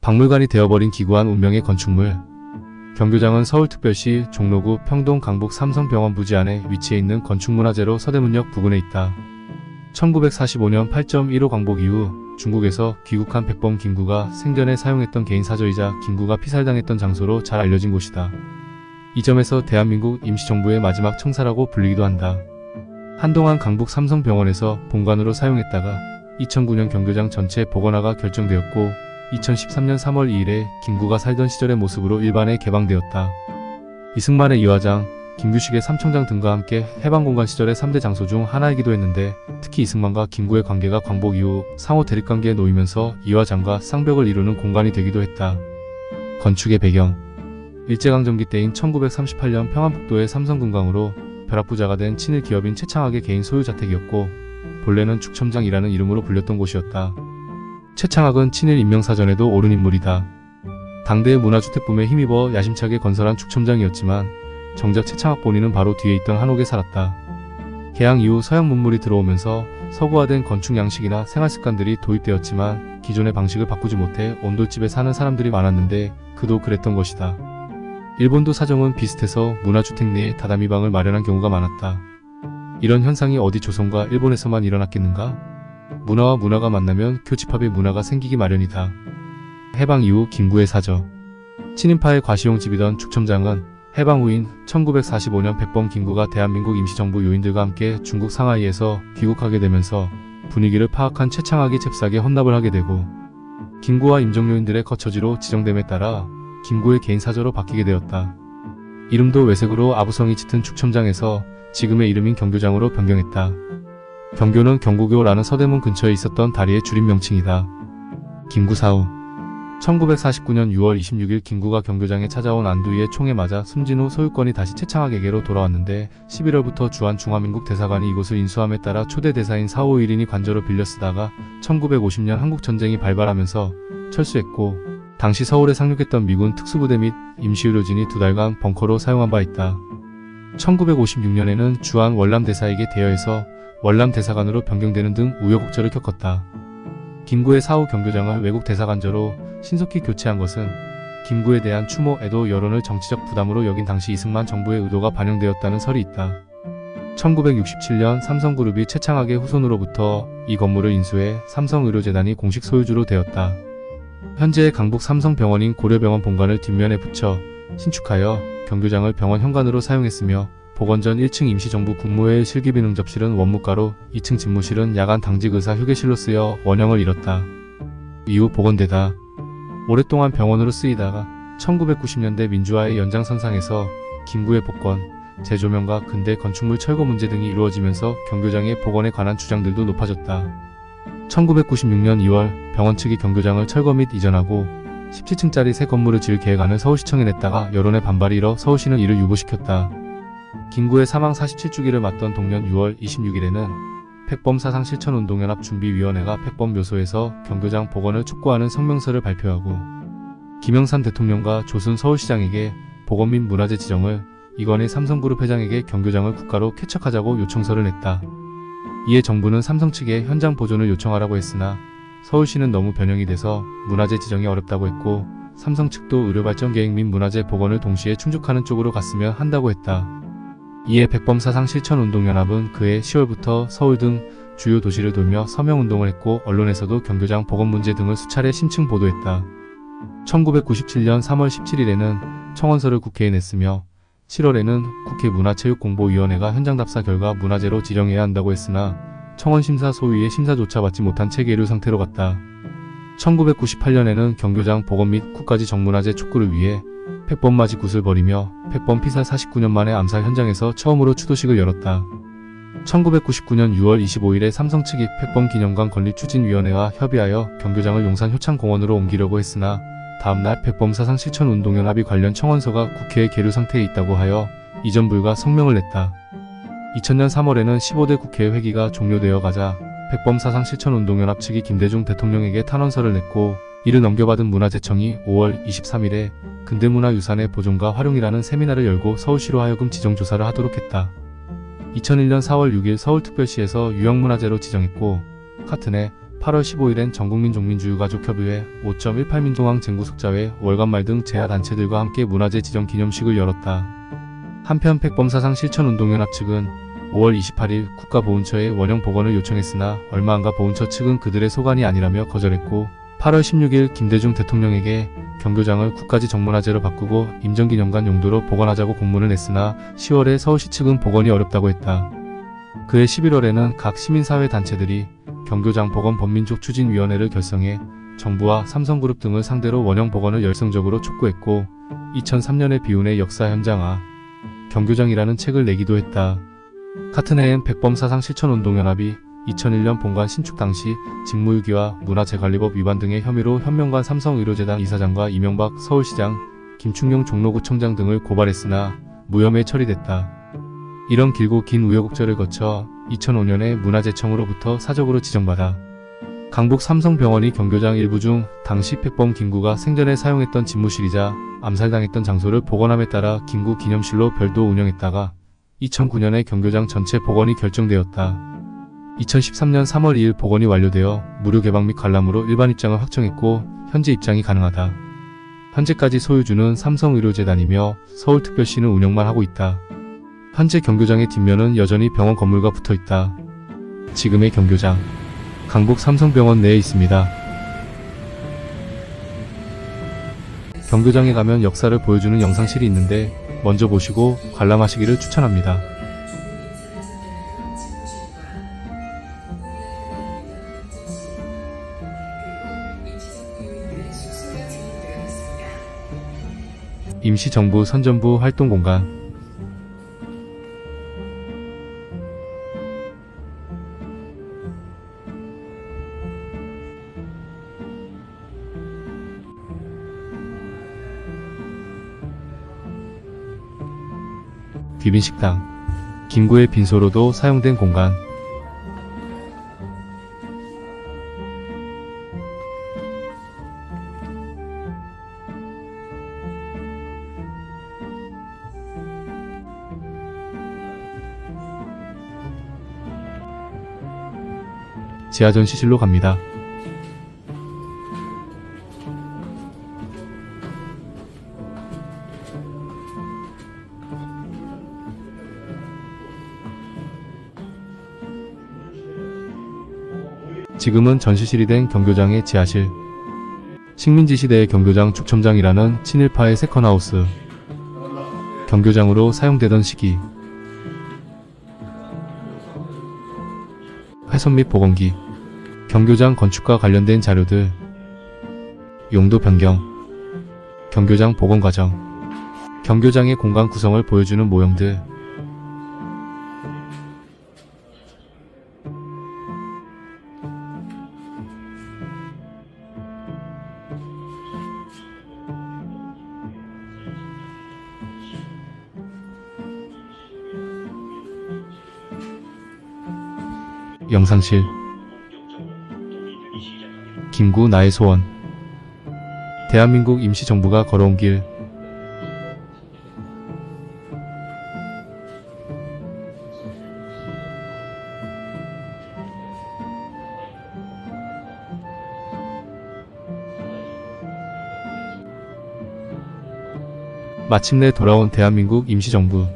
박물관이 되어버린 기구한 운명의 건축물. 경교장은 서울특별시 종로구 평동 강북 삼성병원 부지 안에 위치해 있는 건축문화재로 서대문역 부근에 있다. 1945년 8.15 광복 이후 중국에서 귀국한 백범 김구가 생전에 사용했던 개인사저이자 김구가 피살당했던 장소로 잘 알려진 곳이다. 이 점에서 대한민국 임시정부의 마지막 청사라고 불리기도 한다. 한동안 강북 삼성병원에서 본관으로 사용했다가 2009년 경교장 전체 복원화가 결정되었고 2013년 3월 2일에 김구가 살던 시절의 모습으로 일반에 개방되었다. 이승만의 이화장, 김규식의 삼청장 등과 함께 해방공간 시절의 3대 장소 중 하나이기도 했는데 특히 이승만과 김구의 관계가 광복 이후 상호 대립관계에 놓이면서 이화장과 쌍벽을 이루는 공간이 되기도 했다. 건축의 배경. 일제강점기 때인 1938년 평안북도의 삼성금강으로 벼락부자가 된 친일 기업인 최창학의 개인 소유 자택이었고 본래는 죽첨장이라는 이름으로 불렸던 곳이었다. 최창학은 친일 인명사전에도 오른 인물이다. 당대의 문화주택 붐에 힘입어 야심차게 건설한 죽첨장이었지만 정작 최창학 본인은 바로 뒤에 있던 한옥에 살았다. 개항 이후 서양 문물이 들어오면서 서구화된 건축 양식이나 생활습관들이 도입되었지만 기존의 방식을 바꾸지 못해 온돌집에 사는 사람들이 많았는데 그도 그랬던 것이다. 일본도 사정은 비슷해서 문화주택 내에 다다미방을 마련한 경우가 많았다. 이런 현상이 어디 조선과 일본에서만 일어났겠는가? 문화와 문화가 만나면 교집합의 문화가 생기기 마련이다. 해방 이후 김구의 사저. 친인파의 과시용집이던 죽첨장은 해방 후인 1945년 백범 김구가 대한민국 임시정부 요인들과 함께 중국 상하이에서 귀국하게 되면서 분위기를 파악한 최창학이 잽싸게 헌납을 하게 되고 김구와 임정요인들의 거처지로 지정됨에 따라 김구의 개인 사저로 바뀌게 되었다. 이름도 외색으로 아부성이 짙은 죽첨장에서 지금의 이름인 경교장으로 변경했다. 경교는 경고교라는 서대문 근처에 있었던 다리의 줄임 명칭이다. 김구 사후. 1949년 6월 26일 김구가 경교장에 찾아온 안두희의 총에 맞아 숨진 후 소유권이 다시 최창학에게로 돌아왔는데 11월부터 주한 중화민국 대사관이 이곳을 인수함에 따라 초대 대사인 451인이 관저로 빌려 쓰다가 1950년 한국전쟁이 발발하면서 철수했고 당시 서울에 상륙했던 미군 특수부대 및 임시의료진이 2달간 벙커로 사용한 바 있다. 1956년에는 주한 월남대사에게 대여해서 월남대사관으로 변경되는 등 우여곡절을 겪었다. 김구의 사후 경교장을 외국 대사관저로 신속히 교체한 것은 김구에 대한 추모에도 여론을 정치적 부담으로 여긴 당시 이승만 정부의 의도가 반영되었다는 설이 있다. 1967년 삼성그룹이 최창학의 후손으로부터 이 건물을 인수해 삼성의료재단이 공식 소유주로 되었다. 현재의 강북 삼성병원인 고려병원 본관을 뒷면에 붙여 신축하여 경교장을 병원 현관으로 사용했으며 복원 전 1층 임시정부 국무회의 실기비능접실은 원무가로 2층 집무실은 야간 당직 의사 휴게실로 쓰여 원형을 잃었다. 이후 복원되다 오랫동안 병원으로 쓰이다가 1990년대 민주화의 연장선상에서 김구의 복권, 재조명과 근대 건축물 철거 문제 등이 이루어지면서 경교장의 복원에 관한 주장들도 높아졌다. 1996년 2월 병원 측이 경교장을 철거 및 이전하고 17층짜리 새 건물을 지을 계획안을 서울시청에 냈다가 여론의 반발이 일어 서울시는 이를 유보시켰다. 김구의 사망 47주기를 맞던 동년 6월 26일에는 팩범사상실천운동연합준비위원회가 팩범묘소에서 경교장 복원을 촉구하는 성명서를 발표하고 김영삼 대통령과 조순 서울시장에게 복원 및 문화재 지정을, 이건희 삼성그룹 회장에게 경교장을 국가로 쾌척하자고 요청서를 냈다. 이에 정부는 삼성 측에 현장 보존을 요청하라고 했으나 서울시는 너무 변형이 돼서 문화재 지정이 어렵다고 했고 삼성 측도 의료발전 계획 및 문화재 복원을 동시에 충족하는 쪽으로 갔으면 한다고 했다. 이에 백범사상실천운동연합은 그해 10월부터 서울 등 주요 도시를 돌며 서명운동을 했고 언론에서도 경교장 복원 문제 등을 수차례 심층 보도했다. 1997년 3월 17일에는 청원서를 국회에 냈으며 7월에는 국회 문화체육공보위원회가 현장 답사 결과 문화재로 지정해야 한다고 했으나 청원심사 소위의 심사조차 받지 못한 체계류 상태로 갔다. 1998년에는 경교장 복원 및 국가지 정문화재 촉구를 위해 팩범맞이 굿을 벌이며 팩범 피살 49년 만에 암살 현장에서 처음으로 추도식을 열었다. 1999년 6월 25일에 삼성 측이 팩범 기념관 건립추진위원회와 협의하여 경교장을 용산 효창공원으로 옮기려고 했으나 다음날 팩범사상 실천운동연합이 관련 청원서가 국회에 계류 상태에 있다고 하여 이전 불가 성명을 냈다. 2000년 3월에는 15대 국회 회기가 종료되어 가자 팩범사상 실천운동연합 측이 김대중 대통령에게 탄원서를 냈고 이를 넘겨받은 문화재청이 5월 23일에 근대문화유산의 보존과 활용이라는 세미나를 열고 서울시로 하여금 지정조사를 하도록 했다. 2001년 4월 6일 서울특별시에서 유형문화재로 지정했고 같은 해 8월 15일엔 전국민 종민주유가족협의회, 5.18민중항 쟁구숙자회, 월간말 등 재야단체들과 함께 문화재 지정 기념식을 열었다. 한편 백범사상 실천운동연합 측은 5월 28일 국가보훈처에 원형 복원을 요청했으나 얼마 안가 보훈처 측은 그들의 소관이 아니라며 거절했고, 8월 16일 김대중 대통령에게 경교장을 국가지 정문화재로 바꾸고 임정기념관 용도로 복원하자고 공문을 냈으나 10월에 서울시 측은 복원이 어렵다고 했다. 그해 11월에는 각 시민사회단체들이 경교장 복원 범민족 추진위원회를 결성해 정부와 삼성그룹 등을 상대로 원형 복원을 열성적으로 촉구했고, 2003년에 비운의 역사 현장화 경교장이라는 책을 내기도 했다. 같은 해엔 백범사상 실천운동연합이 2001년 본관 신축 당시 직무유기와 문화재관리법 위반 등의 혐의로 현명관 삼성의료재단 이사장과 이명박 서울시장, 김충룡 종로구청장 등을 고발했으나 무혐의 처리됐다. 이런 길고 긴 우여곡절을 거쳐 2005년에 문화재청으로부터 사적으로 지정받아 강북 삼성병원이 경교장 일부 중 당시 백범 김구가 생전에 사용했던 집무실이자 암살당했던 장소를 복원함에 따라 김구 기념실로 별도 운영했다가 2009년에 경교장 전체 복원이 결정되었다. 2013년 3월 2일 복원이 완료되어 무료 개방 및 관람으로 일반 입장을 확정했고 현재 입장이 가능하다. 현재까지 소유주는 삼성의료재단이며 서울특별시는 운영만 하고 있다. 현재 경교장의 뒷면은 여전히 병원 건물과 붙어있다. 지금의 경교장, 강북 삼성병원 내에 있습니다. 경교장에 가면 역사를 보여주는 영상실이 있는데 먼저 보시고 관람하시기를 추천합니다. 임시정부 선전부 활동공간. 귀빈식당. 김구의 빈소로도 사용된 공간. 지하전시실로 갑니다. 지금은 전시실이 된 경교장의 지하실. 식민지 시대의 경교장 축첨장이라는 친일파의 세컨하우스. 경교장으로 사용되던 시기. 훼손 및 복원기. 경교장 건축과 관련된 자료들. 용도 변경. 경교장 복원 과정. 경교장의 공간 구성을 보여주는 모형들. 영상실. 김구 나의 소원. 대한민국 임시정부가 걸어온 길. 마침내 돌아온 대한민국 임시정부.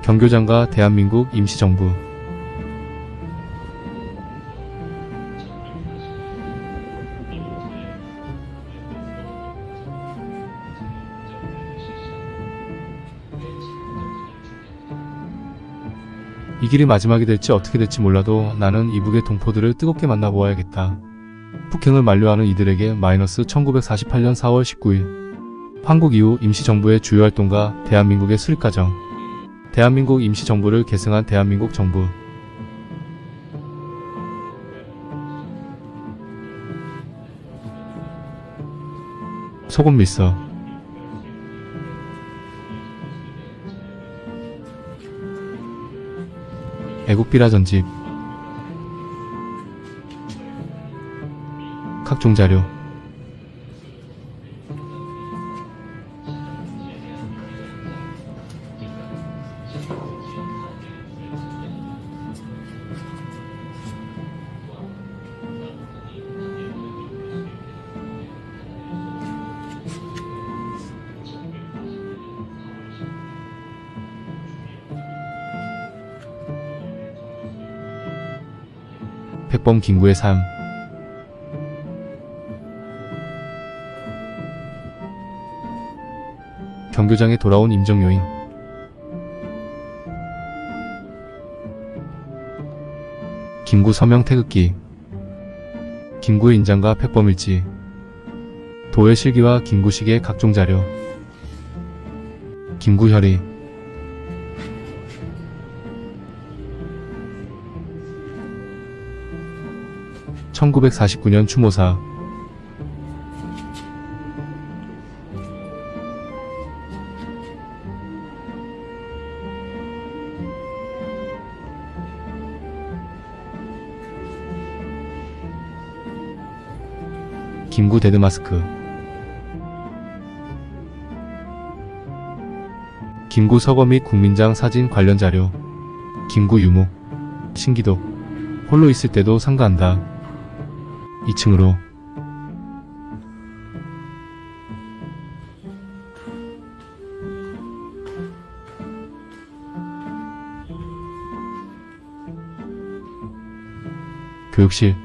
경교장과 대한민국 임시정부. 이 길이 마지막이 될지 어떻게 될지 몰라도 나는 이북의 동포들을 뜨겁게 만나보아야겠다. 폭행을 만료하는 이들에게 -1948년 4월 19일 한국 이후 임시정부의 주요 활동과 대한민국의 수립과정. 대한민국 임시정부를 계승한 대한민국 정부. 소금 밀서, 애국비라 전집, 각종 자료, 백범 김구의 삶, 경교장에 돌아온 임정요인, 김구 서명 태극기, 김구의 인장과 백범일지, 도의 실기와 김구식의 각종 자료, 김구혈의, 1949년 추모사, 김구 데드마스크, 김구 서거 및 국민장 사진 관련 자료, 김구 유목, 신기독, 홀로 있을 때도 상가한다. 2층으로 교육실,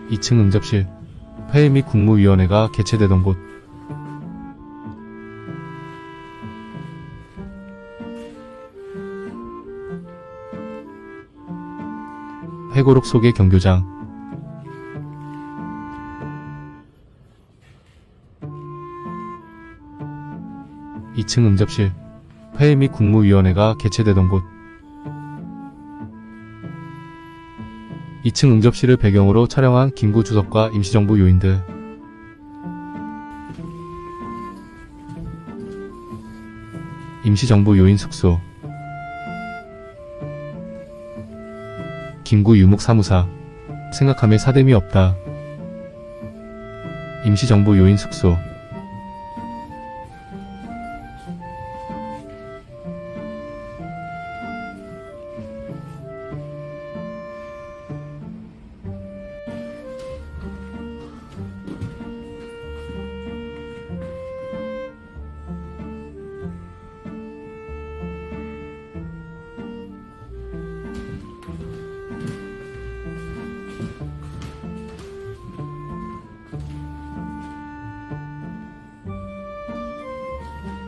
2층 응접실, 회의 및 국무위원회가 개최되던 곳, 회고록 속의 경교장, (2층) 응접실, 회의 및 국무위원회가 개최되던 곳, 2층 응접실을 배경으로 촬영한 김구 주석과 임시정부 요인들, 임시정부 요인 숙소, 김구 유목 사무사, 생각함에 사됨이 없다. 임시정부 요인 숙소,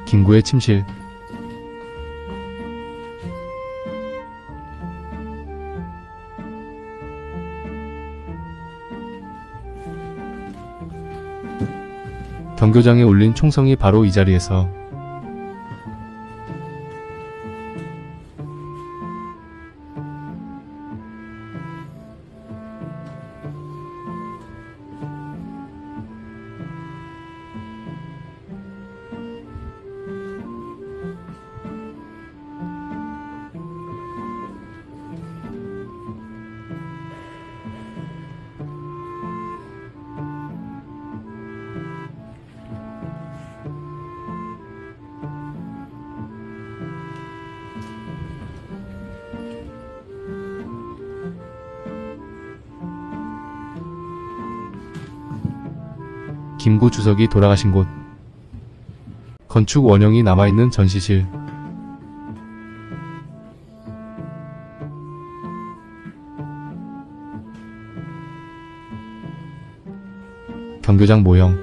김구의 침실, 경교장에 올린 총성이 바로 이 자리에서 김구 주석이 돌아가신 곳, 건축 원형이 남아있는 전시실, 경교장 모형,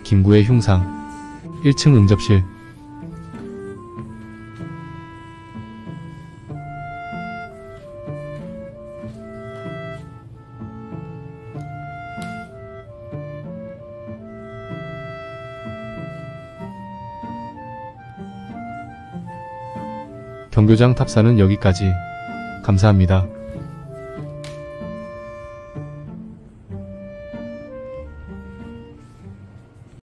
김구의 흉상, 1층 응접실, 경교장 탑사는 여기까지. 감사합니다.